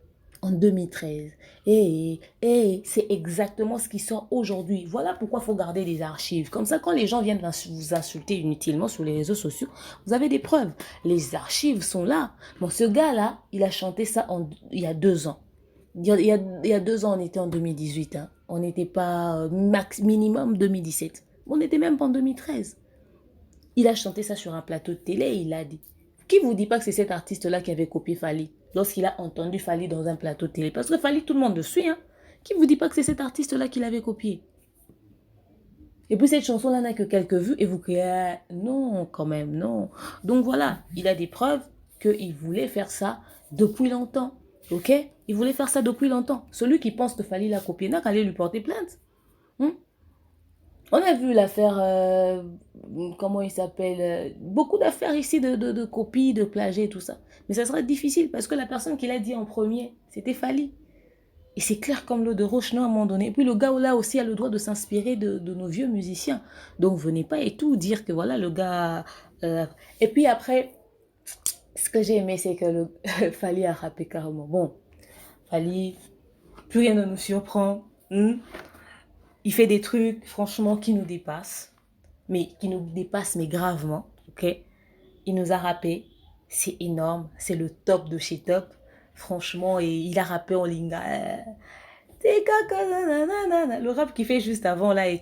En 2013. C'est exactement ce qui sort aujourd'hui. Voilà pourquoi il faut garder des archives. Comme ça, quand les gens viennent vous insulter inutilement sur les réseaux sociaux, vous avez des preuves. Les archives sont là. Bon, ce gars-là, il a chanté ça il y a 2 ans. Il y a 2 ans, on était en 2018. Hein. On n'était pas minimum 2017. On n'était même pas en 2013. Il a chanté ça sur un plateau de télé et il a dit. Qui vous dit pas que c'est cet artiste-là qui avait copié Fally lorsqu'il a entendu Fally dans un plateau de télé? Parce que Fally, tout le monde le suit. Hein? Qui vous dit pas que c'est cet artiste-là qui l'avait copié? Et puis cette chanson-là n'a que quelques vues et vous criez ah, non, quand même, non. Donc voilà, il a des preuves qu'il voulait faire ça depuis longtemps. Ok? Il voulait faire ça depuis longtemps. Celui qui pense que Fally l'a copié n'a qu'à aller lui porter plainte. On a vu l'affaire, comment il s'appelle, beaucoup d'affaires ici de copies, de plagiat et tout ça. Mais ça serait difficile parce que la personne qui l'a dit en premier, c'était Fally. Et c'est clair comme l'eau de roche, non, à un moment donné. Et puis le gars là aussi a le droit de s'inspirer de nos vieux musiciens. Donc venez pas et tout dire que voilà, le gars... Et puis après, ce que j'ai aimé, c'est que le Fally a rappé carrément. Bon, Fally, plus rien ne nous surprend. Il fait des trucs, franchement, qui nous dépassent. Mais qui nous dépassent, mais gravement. Ok? Il nous a rappé. C'est énorme. C'est le top de chez top. Franchement, et il a rappé en linga. Le rap qu'il fait juste avant, là,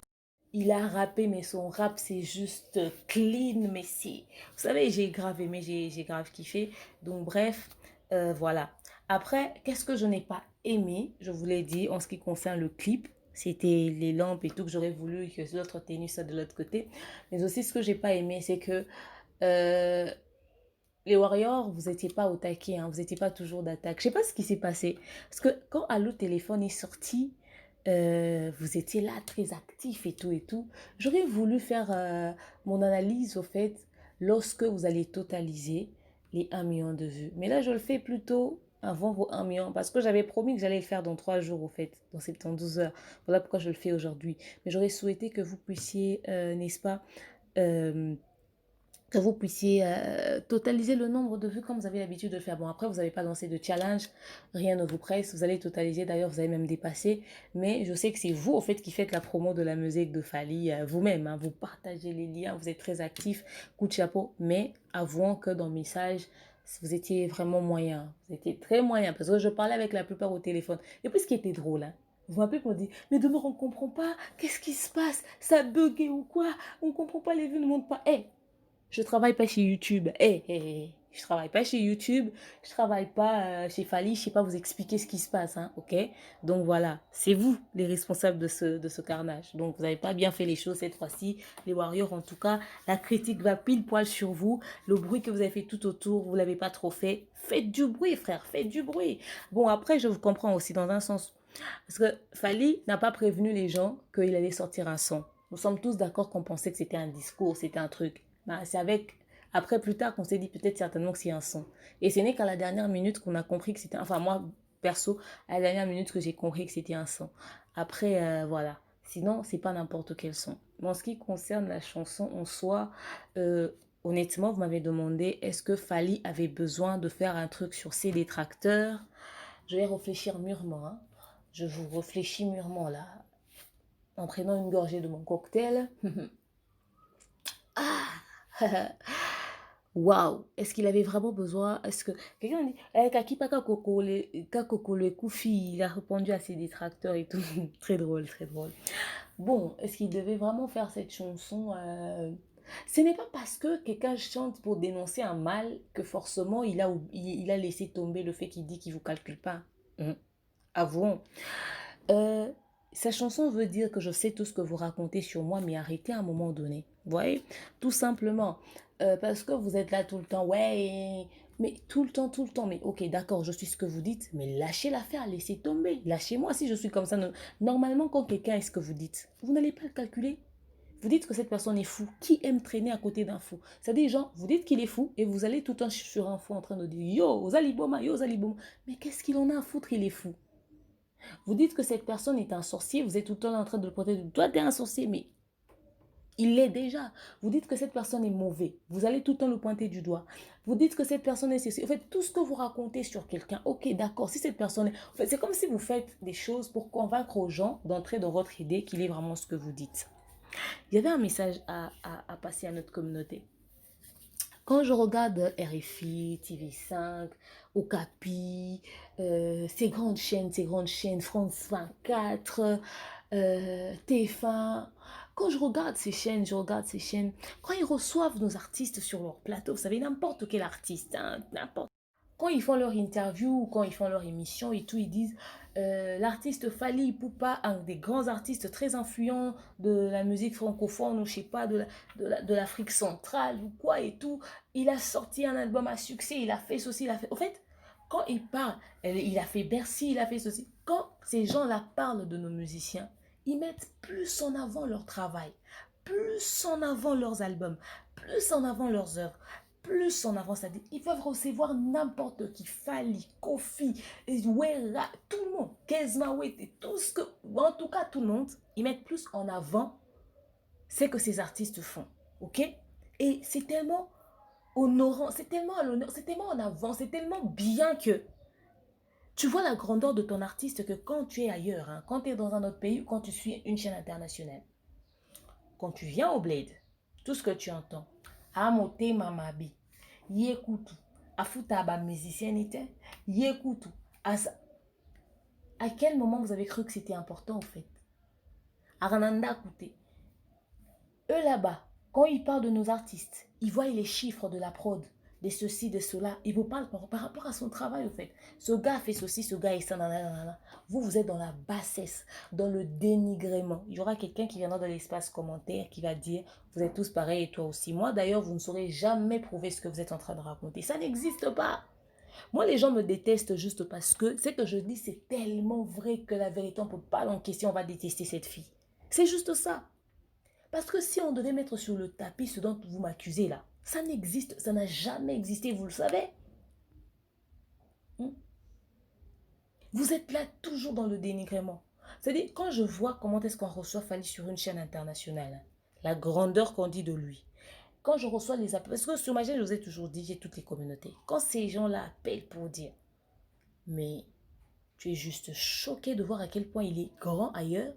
il a rappé, mais son rap, c'est juste clean. Mais c'est... Vous savez, j'ai grave aimé, j'ai grave kiffé. Donc, bref, voilà. Après, qu'est-ce que je n'ai pas aimé? Je vous l'ai dit, en ce qui concerne le clip. C'était les lampes et tout que j'aurais voulu que l'autre tenue soit de l'autre côté. Mais aussi, ce que j'ai pas aimé, c'est que les Warriors, vous n'étiez pas au taquet, hein, vous n'étiez pas toujours d'attaque. Je sais pas ce qui s'est passé. Parce que quand Allo Téléphone est sorti, vous étiez là très actif et tout et tout. J'aurais voulu faire mon analyse au fait lorsque vous allez totaliser les 1 million de vues. Mais là, je le fais plutôt avant vos 1 million parce que j'avais promis que j'allais le faire dans 3 jours au fait, dans 72 heures. Voilà pourquoi je le fais aujourd'hui. Mais j'aurais souhaité que vous puissiez, n'est-ce pas, que vous puissiez totaliser le nombre de vues comme vous avez l'habitude de le faire. Bon, après, vous n'avez pas lancé de challenge, rien ne vous presse, vous allez totaliser, d'ailleurs, vous avez même dépassé, mais je sais que c'est vous, au fait, qui faites la promo de la musique de Fally, vous-même, hein, vous partagez les liens, vous êtes très actif, coup de chapeau, mais avouons que dans le message, vous étiez vraiment moyen, vous étiez très moyen, parce que je parlais avec la plupart au téléphone. Et puis, ce qui était drôle, hein, vous m'appelez pour dire, mais demain, on ne comprend pas, qu'est-ce qui se passe, ça a bugué ou quoi, on ne comprend pas, les vues ne montent pas. Hey, je travaille pas chez YouTube. Je travaille pas chez YouTube. Je travaille pas chez Fally. Je sais pas vous expliquer ce qui se passe, hein, ok? Donc voilà, c'est vous les responsables de ce carnage. Donc vous n'avez pas bien fait les choses cette fois-ci. Les Warriors, en tout cas, la critique va pile poil sur vous. Le bruit que vous avez fait tout autour, vous l'avez pas trop fait. Faites du bruit, frère, faites du bruit. Bon, après, je vous comprends aussi dans un sens. Parce que Fally n'a pas prévenu les gens qu'il allait sortir un son. Nous sommes tous d'accord qu'on pensait que c'était un discours, c'était un truc. Ben, c'est Après, plus tard, on s'est dit peut-être certainement que c'est un son. Et ce n'est qu'à la dernière minute qu'on a compris que c'était... Enfin, moi, perso, à la dernière minute que j'ai compris que c'était un son. Après, voilà. Sinon, c'est pas n'importe quel son. Mais en ce qui concerne la chanson en soi, euh, honnêtement, vous m'avez demandé est-ce que Fally avait besoin de faire un truc sur ses détracteurs. Je vais réfléchir mûrement. Hein. Je vous réfléchis mûrement là, en prenant une gorgée de mon cocktail. Ah waouh, est-ce qu'il avait vraiment besoin? Est-ce que quelqu'un a dit Kaki Paka Koko le Koufi, il a répondu à ses détracteurs et tout. Très drôle, très drôle. Bon, est-ce qu'il devait vraiment faire cette chanson Ce n'est pas parce que quelqu'un chante pour dénoncer un mal que forcément il a laissé tomber le fait qu'il dit qu'il ne vous calcule pas. Avouons. Euh, Sa chanson veut dire que je sais tout ce que vous racontez sur moi, mais arrêtez à un moment donné. Vous voyez? Tout simplement. Parce que vous êtes là tout le temps. Ouais, mais tout le temps, tout le temps. Mais ok, d'accord, je suis ce que vous dites, mais lâchez l'affaire, laissez tomber. Lâchez-moi si je suis comme ça. Normalement, quand quelqu'un est ce que vous dites, vous n'allez pas le calculer. Vous dites que cette personne est fou. Qui aime traîner à côté d'un fou? C'est-à-dire, genre, vous dites qu'il est fou et vous allez tout le temps sur un fou en train de dire yo, Zaliboma, yo, Zaliboma. Mais qu'est-ce qu'il en a à foutre? Il est fou. Vous dites que cette personne est un sorcier, vous êtes tout le temps en train de le protéger. Toi, tu es un sorcier, mais il l'est déjà. Vous dites que cette personne est mauvaise. Vous allez tout le temps le pointer du doigt. Vous dites que cette personne est ceci. En fait, tout ce que vous racontez sur quelqu'un, ok, d'accord, si cette personne est... En fait, c'est comme si vous faites des choses pour convaincre aux gens d'entrer dans votre idée qu'il est vraiment ce que vous dites. Il y avait un message à passer à notre communauté. Quand je regarde RFI, TV5, Okapi, ces grandes chaînes, France 24, TF1, quand je regarde ces chaînes, quand ils reçoivent nos artistes sur leur plateau, vous savez, n'importe quel artiste, hein, n'importe. Quand ils font leur interview ou quand ils font leur émission et tout, ils disent l'artiste Fally Ipupa, un des grands artistes très influents de la musique francophone ou je sais pas, de l'Afrique centrale ou quoi et tout, il a sorti un album à succès, il a fait ceci, il a fait... Au fait, quand ils parlent, il a fait Bercy, il a fait ceci. Quand ces gens-là parlent de nos musiciens, ils mettent plus en avant leur travail, plus en avant leurs albums, plus en avant leurs œuvres, plus en avant, c'est-à-dire ils peuvent recevoir n'importe qui, Fally, Kofi, Wera, tout le monde, Kezma Wete, tout ce que, en tout cas tout le monde, ils mettent plus en avant ce que ces artistes font, ok? Et c'est tellement honorant, c'est tellement à l'honneur, c'est tellement en avant, c'est tellement bien que tu vois la grandeur de ton artiste que quand tu es ailleurs, hein, quand tu es dans un autre pays ou quand tu suis une chaîne internationale, quand tu viens au Blade, tout ce que tu entends, Amote Mamabi, Yekutu, Afutaba musicien était, Yekutu, à quel moment vous avez cru que c'était important en fait? Arananda Kouté. Eux là-bas, quand ils parlent de nos artistes, ils voient les chiffres de la prod, de ceci, de cela. Ils vous parlent par rapport à son travail, en fait. Ce gars fait ceci, ce gars est ça, nanana. Vous, vous êtes dans la bassesse, dans le dénigrement. Il y aura quelqu'un qui viendra dans l'espace commentaire qui va dire vous êtes tous pareils et toi aussi. Moi, d'ailleurs, vous ne saurez jamais prouver ce que vous êtes en train de raconter. Ça n'existe pas. Moi, les gens me détestent juste parce que ce que je dis, c'est tellement vrai que la vérité, on ne peut pas l'encaisser, on va détester cette fille. C'est juste ça. Parce que si on devait mettre sur le tapis ce dont vous m'accusez là, ça n'existe, ça n'a jamais existé, vous le savez. Vous êtes là toujours dans le dénigrement. C'est-à-dire, quand je vois comment est-ce qu'on reçoit Fally sur une chaîne internationale, la grandeur qu'on dit de lui, quand je reçois les appels, parce que sur ma chaîne, je vous ai toujours dit, j'ai toutes les communautés. Quand ces gens-là appellent pour dire, mais tu es juste choqué de voir à quel point il est grand ailleurs.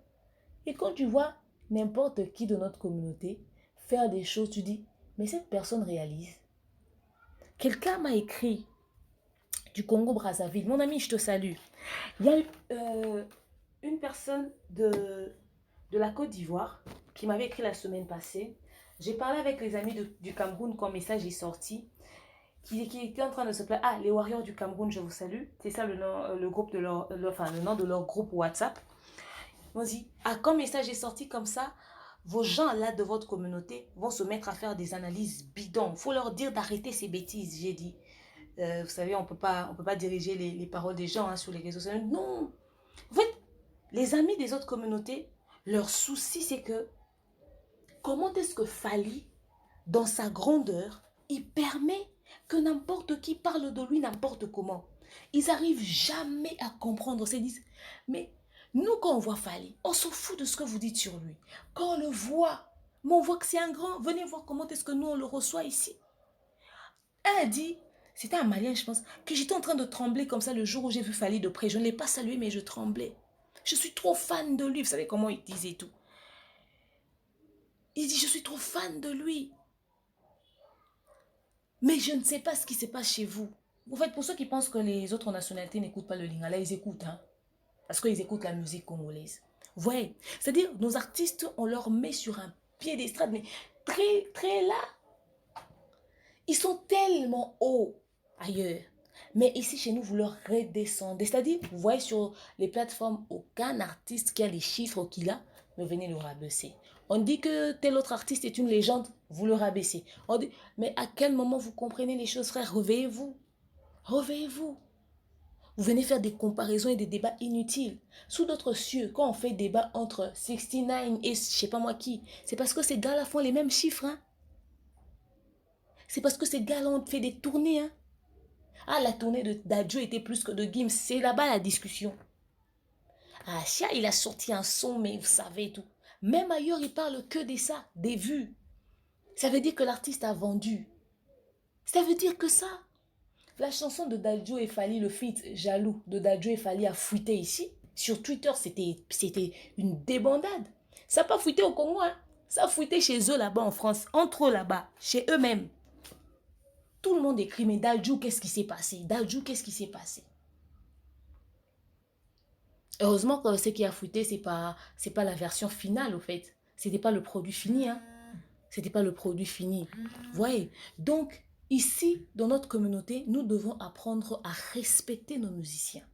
Et quand tu vois n'importe qui de notre communauté faire des choses, tu dis, mais cette personne réalise. Quelqu'un m'a écrit du Congo-Brazzaville. Mon ami, je te salue. Il y a une personne de la Côte d'Ivoire qui m'avait écrit la semaine passée. J'ai parlé avec les amis du Cameroun quand le message est sorti. Qui était en train de se plaindre. Ah, les Warriors du Cameroun, je vous salue. C'est ça le nom, le groupe de le nom de leur groupe WhatsApp. On dit, ah, quand le message est sorti comme ça, vos gens là de votre communauté vont se mettre à faire des analyses bidons. Il faut leur dire d'arrêter ces bêtises, j'ai dit. Vous savez, on peut pas diriger les paroles des gens hein, sur les réseaux sociaux. Non. En fait, les amis des autres communautés, leur souci, c'est que comment est-ce que Fally, dans sa grandeur, il permet que n'importe qui parle de lui n'importe comment. Ils n'arrivent jamais à comprendre. Ils disent, mais nous, quand on voit Fally, on s'en fout de ce que vous dites sur lui. Quand on le voit, mais on voit que c'est un grand. Venez voir comment est-ce que nous, on le reçoit ici. Elle a dit, c'était un Malien, je pense, que j'étais en train de trembler comme ça le jour où j'ai vu Fally de près. Je ne l'ai pas salué, mais je tremblais. Je suis trop fan de lui. Vous savez comment il disait tout. Il dit, je suis trop fan de lui. Mais je ne sais pas ce qui se passe chez vous. En fait, pour ceux qui pensent que les autres nationalités n'écoutent pas le lingala, ils écoutent, hein. Parce qu'ils écoutent la musique congolaise. Vous voyez, c'est-à-dire, nos artistes, on leur met sur un piédestal, mais très, très là. Ils sont tellement hauts ailleurs. Mais ici, chez nous, vous leur redescendez. C'est-à-dire, vous voyez sur les plateformes, aucun artiste qui a les chiffres qu'il a, ne venez le rabaisser. On dit que tel autre artiste est une légende, vous le rabaissez. On dit, mais à quel moment vous comprenez les choses, frère? Réveillez-vous. Réveillez-vous. Vous venez faire des comparaisons et des débats inutiles. Sous d'autres cieux, quand on fait débat entre 69 et je sais pas moi qui, c'est parce que ces gars-là font les mêmes chiffres. Hein? C'est parce que ces gars-là ont fait des tournées. Hein? Ah, la tournée d'Adjo était plus que de Gims. C'est là-bas la discussion. Ah, Chia, il a sorti un son, mais vous savez tout. Même ailleurs, il parle que de ça, des vues. Ça veut dire que l'artiste a vendu. Ça veut dire que ça. La chanson de Dadjo et Fally, le feat Jaloux de Dadjo et Fally a fuité ici. Sur Twitter, c'était une débandade. Ça n'a pas fuité au Congo, hein. Ça a fuité chez eux là-bas en France, entre eux là-bas, chez eux-mêmes. Tout le monde écrit, mais Dadjo, qu'est-ce qui s'est passé? Dadjo, qu'est-ce qui s'est passé? Heureusement que ce qui a fuité, c'est pas la version finale, au fait. C'était pas le produit fini, hein. C'était pas le produit fini. Vous voyez? Donc, ici, dans notre communauté, nous devons apprendre à respecter nos musiciens.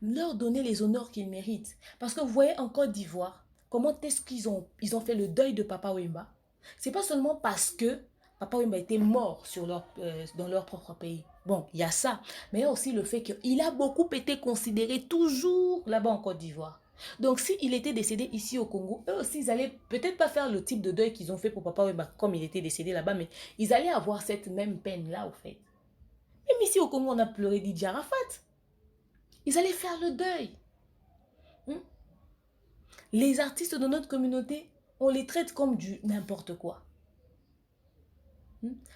Leur donner les honneurs qu'ils méritent. Parce que vous voyez en Côte d'Ivoire, comment est-ce qu'ils ont fait le deuil de Papa Wemba? C'est pas seulement parce que Papa Wemba était mort dans leur propre pays. Bon, il y a ça. Mais il y a aussi le fait qu'il a beaucoup été considéré toujours là-bas en Côte d'Ivoire. Donc, s'il était décédé ici au Congo, eux aussi, ils allaient peut-être pas faire le type de deuil qu'ils ont fait pour Papa Wemba comme il était décédé là-bas, mais ils allaient avoir cette même peine-là, au fait. Même ici au Congo, on a pleuré Didier Arafat. Ils allaient faire le deuil. Les artistes de notre communauté, on les traite comme du n'importe quoi.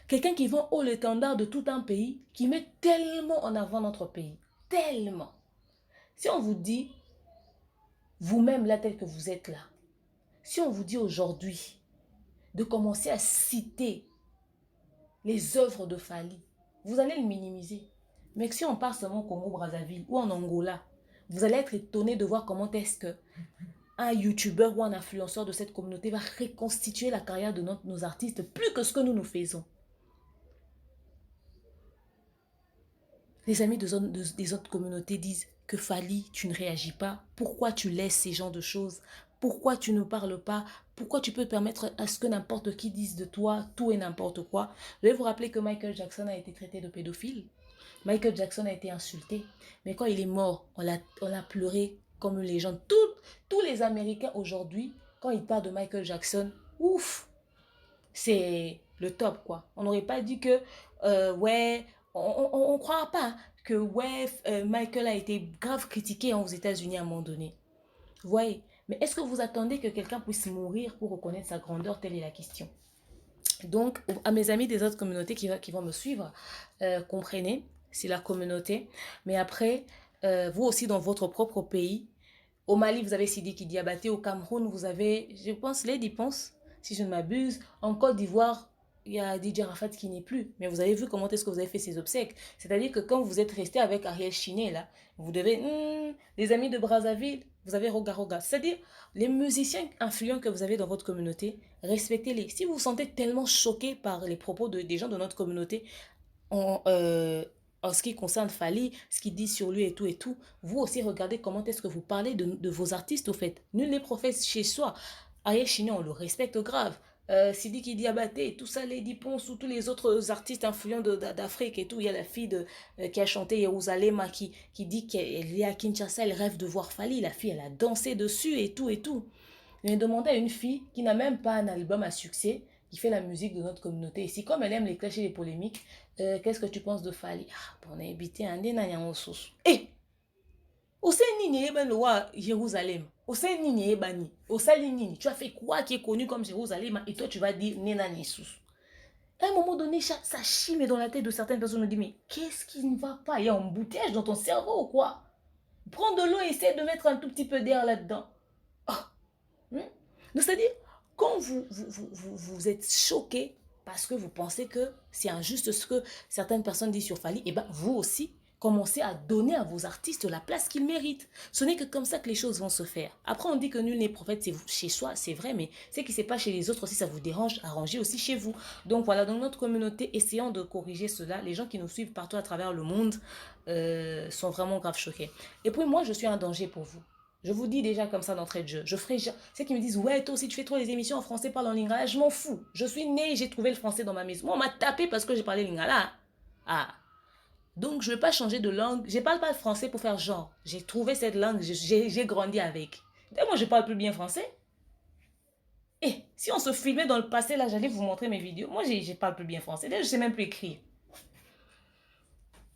Quelqu'un qui vend haut l'étendard de tout un pays, qui met tellement en avant notre pays. Tellement. Si on vous dit, vous-même là tel que vous êtes là, si on vous dit aujourd'hui de commencer à citer les œuvres de Fally, vous allez le minimiser. Mais si on part seulement au Congo-Brazzaville ou en Angola, vous allez être étonné de voir comment est-ce que un youtubeur ou un influenceur de cette communauté va reconstituer la carrière de nos artistes plus que ce que nous faisons. Les amis des autres communautés disent que Fally, tu ne réagis pas. Pourquoi tu laisses ces genres de choses? Pourquoi tu ne parles pas? Pourquoi tu peux permettre à ce que n'importe qui dise de toi tout et n'importe quoi? Je vais vous rappeler que Michael Jackson a été traité de pédophile. Michael Jackson a été insulté. Mais quand il est mort, on l'a pleuré comme une légende. Tous les Américains aujourd'hui, quand ils parlent de Michael Jackson, ouf, c'est le top, quoi. On n'aurait pas dit que, ouais, on ne croira pas que, ouais, Michael a été grave critiqué aux États-Unis à un moment donné. Vous voyez? Mais est-ce que vous attendez que quelqu'un puisse mourir pour reconnaître sa grandeur? Telle est la question. Donc, à mes amis des autres communautés qui vont me suivre, comprenez, c'est la communauté. Mais après, vous aussi dans votre propre pays, au Mali, vous avez Sidiki Diabaté. Au Cameroun, vous avez, je pense, Lady Ponce, si je ne m'abuse. En Côte d'Ivoire, il y a Didier Arafat qui n'est plus. Mais vous avez vu comment est-ce que vous avez fait ces obsèques. C'est-à-dire que quand vous êtes resté avec Ariel Chiné, là, vous devez... les amis de Brazzaville, vous avez Roga Roga. C'est-à-dire, les musiciens influents que vous avez dans votre communauté, respectez-les. Si vous vous sentez tellement choqué par les propos des gens de notre communauté, en ce qui concerne Fally, ce qu'il dit sur lui et tout, vous aussi regardez comment est-ce que vous parlez de vos artistes au fait. Nul n'est prophète chez soi. Ariel Chinon, on le respecte grave. Sidiki Diabaté, tout ça, Lady Ponce ou tous les autres artistes influents d'Afrique et tout. Il y a la fille qui a chanté Yeruzalema qui dit qu'elle est à Kinshasa, elle rêve de voir Fally. La fille, elle a dansé dessus et tout. Je vais demander à une fille qui n'a même pas un album à succès qui fait la musique de notre communauté ici. Comme elle aime les clashs et les polémiques, qu'est-ce que tu penses de Fally? On a invité un dénanian au sous. Eh! Au Nini ben le roi Jérusalem. Au Nini Bani. Au Nini. Tu as fait quoi qui est connu comme Jérusalem et toi tu vas dire Nena Nissus. À un moment donné, ça chime dans la tête de certaines personnes. On dit mais qu'est-ce qui ne va pas? Il y a un embouteillage dans ton cerveau ou quoi? Prends de l'eau et essaie de mettre un tout petit peu d'air là-dedans. Oh. Donc c'est-à-dire, quand vous êtes choqué parce que vous pensez que c'est injuste ce que certaines personnes disent sur Fally, et bien vous aussi, commencez à donner à vos artistes la place qu'ils méritent. Ce n'est que comme ça que les choses vont se faire. Après, on dit que nul n'est prophète chez soi, c'est vrai, mais ce qui ne s'est pas chez les autres, si ça vous dérange, arrangez aussi chez vous. Donc voilà, dans notre communauté, essayons de corriger cela. Les gens qui nous suivent partout à travers le monde sont vraiment grave choqués. Et puis moi, je suis un danger pour vous. Je vous dis déjà comme ça d'entrée de jeu. Je ferai... Ceux qui me disent, ouais, toi aussi tu fais trop les émissions en français, parle en lingala, je m'en fous. Je suis née et j'ai trouvé le français dans ma maison. Moi, on m'a tapé parce que j'ai parlé lingala. Ah. Donc, je ne vais pas changer de langue. Je ne parle pas français pour faire genre. J'ai trouvé cette langue, j'ai grandi avec. Et moi, je ne parle plus bien français. Et si on se filmait dans le passé, là, j'allais vous montrer mes vidéos. Moi, je ne parle plus bien français. D'ailleurs, je ne sais même plus écrire.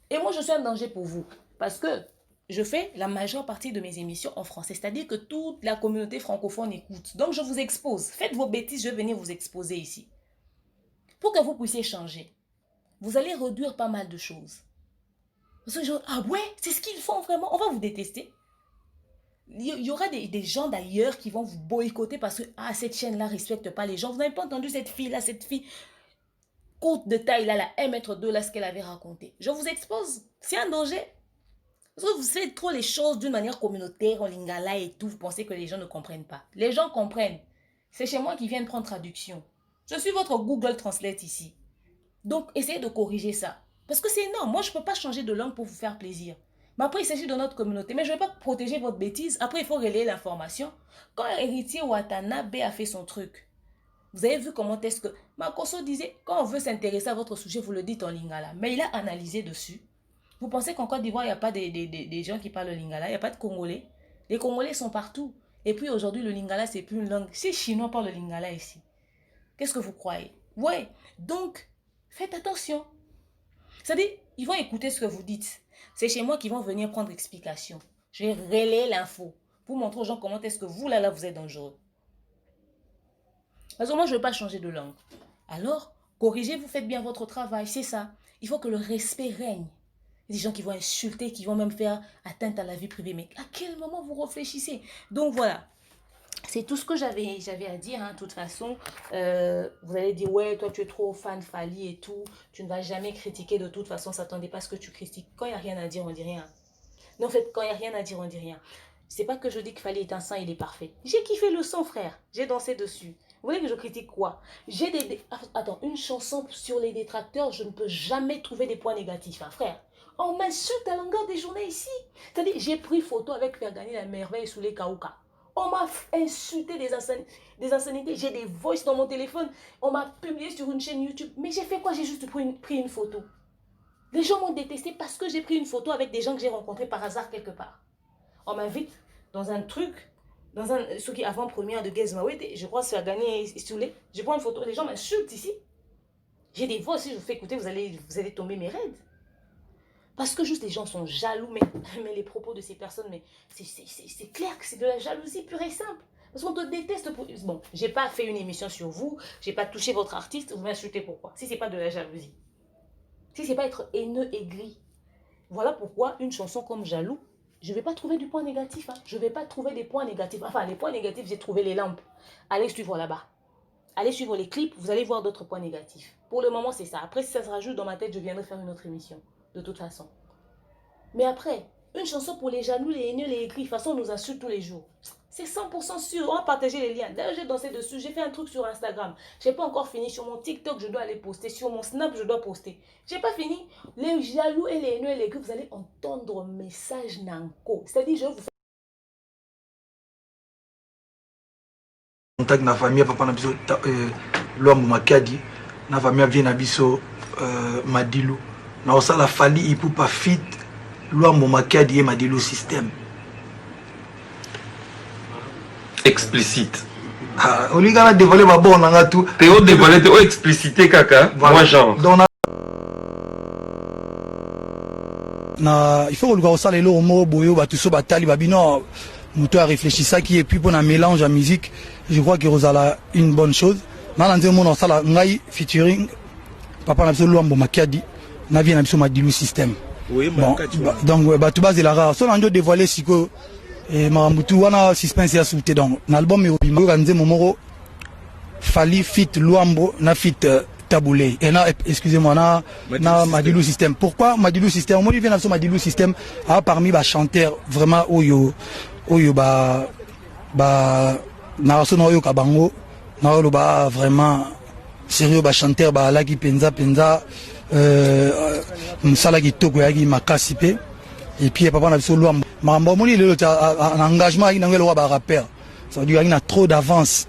Et moi, je suis un danger pour vous. Parce que je fais la majeure partie de mes émissions en français. C'est-à-dire que toute la communauté francophone écoute. Donc, je vous expose. Faites vos bêtises, je vais venir vous exposer ici. Pour que vous puissiez changer. Vous allez réduire pas mal de choses. Parce que ah ouais, c'est ce qu'ils font vraiment. On va vous détester. Il y aura des gens d'ailleurs qui vont vous boycotter parce que cette chaîne-là ne respecte pas les gens. Vous n'avez pas entendu cette fille-là, cette fille courte de taille, là, 1,2 m, là, ce qu'elle avait raconté. Je vous expose. C'est un danger. Parce que vous faites trop les choses d'une manière communautaire, en lingala et tout. Vous pensez que les gens ne comprennent pas. Les gens comprennent. C'est chez moi qu'ils viennent prendre traduction. Je suis votre Google Translate ici. Donc, essayez de corriger ça. Parce que c'est énorme. Moi, je ne peux pas changer de langue pour vous faire plaisir. Mais après, il s'agit de notre communauté. Mais je ne vais pas protéger votre bêtise. Après, il faut relayer l'information. Quand Héritier Watanabe a fait son truc, vous avez vu comment est-ce que... Makoso disait, quand on veut s'intéresser à votre sujet, vous le dites en lingala. Mais il a analysé dessus. Vous pensez qu'en Côte d'Ivoire, il n'y a pas des gens qui parlent le lingala? Il n'y a pas de Congolais. Les Congolais sont partout. Et puis aujourd'hui, le lingala, c'est plus une langue. Si les Chinois parlent le lingala ici, qu'est-ce que vous croyez? Ouais. Donc, faites attention. C'est-à-dire, ils vont écouter ce que vous dites. C'est chez moi qu'ils vont venir prendre explication. Je vais relayer l'info pour montrer aux gens comment est-ce que vous, là, vous êtes dangereux. Parce que moi, je ne veux pas changer de langue. Alors, corrigez, vous faites bien votre travail, c'est ça. Il faut que le respect règne. Il y a des gens qui vont insulter, qui vont même faire atteinte à la vie privée. Mais à quel moment vous réfléchissez? Donc voilà. C'est tout ce que j'avais à dire, hein. De toute façon, vous allez dire, ouais, toi, tu es trop fan Fally et tout. Tu ne vas jamais critiquer de toute façon. S'attendez pas à ce que tu critiques. Quand il n'y a rien à dire, on ne dit rien. Non, en fait, quand il n'y a rien à dire, on ne dit rien. C'est pas que je dis que Fally est un saint, il est parfait. J'ai kiffé le son, frère. J'ai dansé dessus. Vous voulez que je critique quoi? J'ai Attends, une chanson sur les détracteurs, je ne peux jamais trouver des points négatifs, hein, frère. On m'insulte à longueur des journées ici. C'est-à-dire, j'ai pris photo avec faire gagner la merveille sous les Kaouka. On m'a insulté des insanités. J'ai des voices dans mon téléphone. On m'a publié sur une chaîne YouTube. Mais j'ai fait quoi? J'ai juste pris une photo. Les gens m'ont détesté parce que j'ai pris une photo avec des gens que j'ai rencontrés par hasard quelque part. On m'invite dans un truc, ce qui est avant-première de Gezmaoué, je crois que c'est à gagner sous les. Je prends une photo, les gens m'insultent ici. J'ai des voix, si je vous fais écouter, vous allez tomber mes raides. Parce que juste les gens sont jaloux, mais les propos de ces personnes, mais c'est clair que c'est de la jalousie pure et simple. Parce qu'on te déteste pour... Bon, j'ai pas fait une émission sur vous, j'ai pas touché votre artiste, vous m'insultez pourquoi? Si c'est pas de la jalousie. Si c'est pas être haineux et gris. Voilà pourquoi une chanson comme Jaloux, je vais pas trouver du point négatif. Hein. Je vais pas trouver des points négatifs. Enfin, les points négatifs, j'ai trouvé les lampes. Allez suivre là-bas. Allez suivre les clips, vous allez voir d'autres points négatifs. Pour le moment, c'est ça. Après, si ça se rajoute dans ma tête, je viendrai faire une autre émission. De toute façon. Mais après, une chanson pour les jaloux, les haineux, les aigris, de toute façon, on nous insulte tous les jours. C'est 100% sûr. On va partager les liens. D'ailleurs, j'ai dansé dessus. J'ai fait un truc sur Instagram. Je n'ai pas encore fini. Sur mon TikTok, je dois aller poster. Sur mon Snap, je dois poster. Je n'ai pas fini. Les jaloux et les haineux et les aigris, vous allez entendre un message nanko. C'est-à-dire, je vais vous faire... Contact na famille, papa na biso l'homme makadi. Na famille vient na biso Madilu. Na osala Fally Ipupa fit. L'homme makadi et Madilu système. Explicite. Oliga a dévoilé ma bonne en tout. Théo dévoilé, Théo explicité caca. Moi genre. Il faut que ça les lots au boyo ba tout ça batali babino muto a réfléchi ça qui et puis pour un mélange à musique je crois que Rosala une bonne chose na nze mon ça la ngai featuring papa na biso Luambo Makiadi na vie na biso Madilu système oui bon, donc ba tout base la rare so ndio dévoiler siko et mamutu wana suspense ya souté donc l'album yo bima nze momoro fali fit Luambo na fit Taboulé et na excusez-moi na Madilu système. Pourquoi Madilu système? Moi je viens de Madilu système parmi les chanteurs vraiment oyo ba na sono oyo kabango na oyo ba vraiment sérieux ba chanteur ba la ki penza msala ki toko ya ki makasi pe et puis papa na biso Luambo mambo moni le engagement ina ngelo ba rappeur ça veut dire qu'il y a trop d'avance.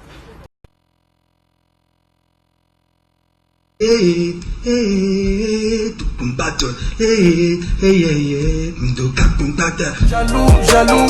Jaloux. Jaloux.